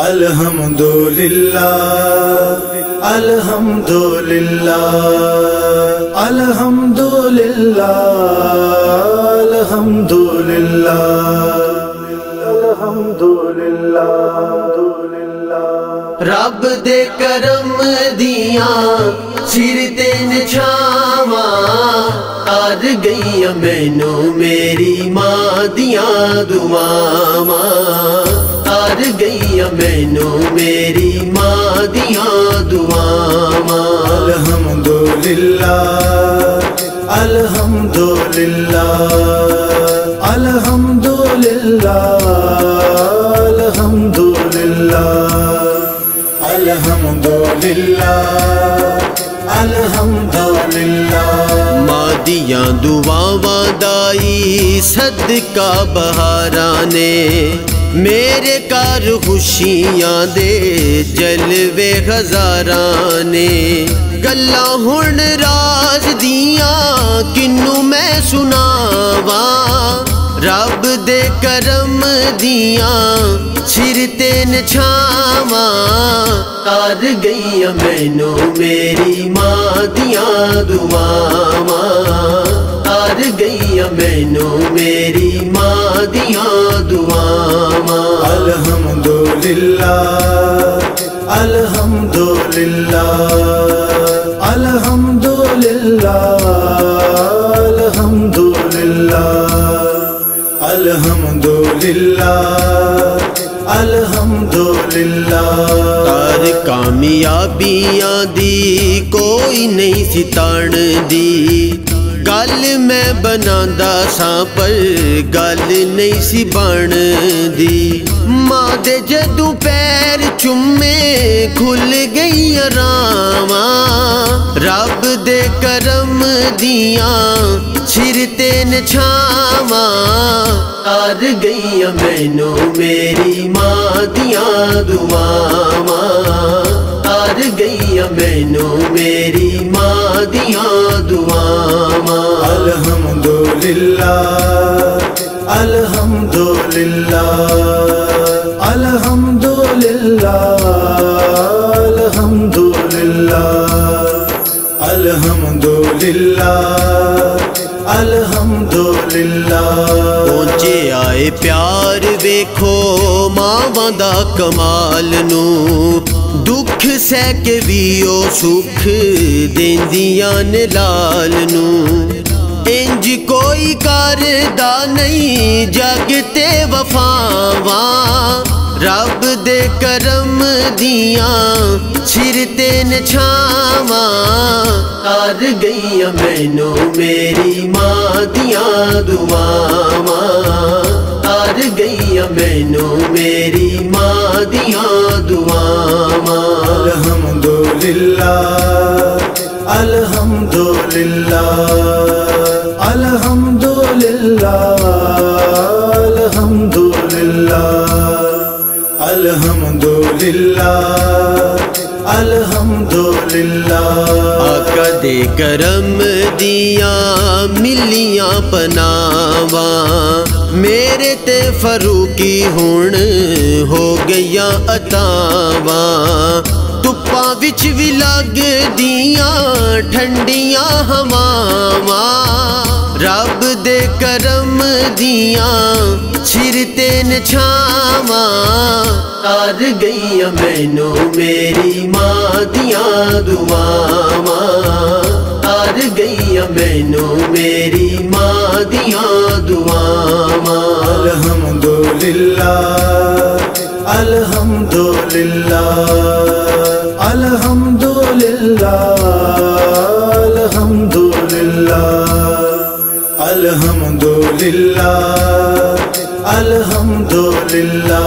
الحمدللہ الحمدللہ الحمدللہ الحمدللہ الحمدللہ رب دے کرم دیاں سر تے چھاواں کر گئیاں مینوں میری ماں دیاں دعاواں کر گئیاں مینوں میری ماں دیاں دعاواں الحمدللہ الحمدللہ الحمدللہ الحمدللہ الحمدللہ الحمدللہ ماں دیاں دعاواں دائی صدقہ بہاراں نے میرے کار خوشیاں دے جلوے ہزاراں نے گلاں ہن راز دیاں کنوں میں سناواں رب دے کرم دیاں سر تے چھاواں کر گئیاں مینوں میری ماں دیاں دعاواں کر گئیاں مینوں میری ماں دیاں دعاواں الحمدللہ الحمدللہ الحمدللہ الحمدللہ الحمدللہ الحمدللہ تار کامیابیاں دی کوئی نہیں سی تان دی گل میں بناندا ساں پر گل نہیں سی بن دی ماں دے جدوں پیر چومے کھل گئیاں راواں رب دے کرم دیاں سر تے چھاواں کر گئیاں مینوں میری ماں دیاں دعاواں کر گئیاں مینوں میری ماں دیاں دعاواں الحمدللہ الحمدللہ الحمدللہ الحمدللہ الحمدللہ الحمدللہ پہنچے آئے پیار ویکھو ماواں دا کمال نوں دکھ سہ کے بھی او سکھ دیندیاں نے لال نوں انج کوئی کردا نہیں جگ تے وفاواں رب دے کرم دیاں سر تے چھاواں کر گئیاں مینوں میری ماں دیاں دعاواں کر گئیاں مینوں میری ماں دیاں دعاواں الحمدللہ الحمدللہ الحمدللہ الحمدللہ الحمدللہ الحمدللہ آقا دے کرم دیاں ملیاں پناواں میرے تے فروقی ہن ہو گئیاں عطاواں تپاں وچ وی لگ دیاں ٹھنڈیاں ہواواں رب دے کرم دیاں سر تے چھاواں کر گئیاں مینوں میری ماں دیاں دعاواں کر گئیاں مینوں میری ماں دیاں دعاواں الحمدللہ الحمدللہ الحمدللہ الحمدللہ الحمدللہ الحمدللہ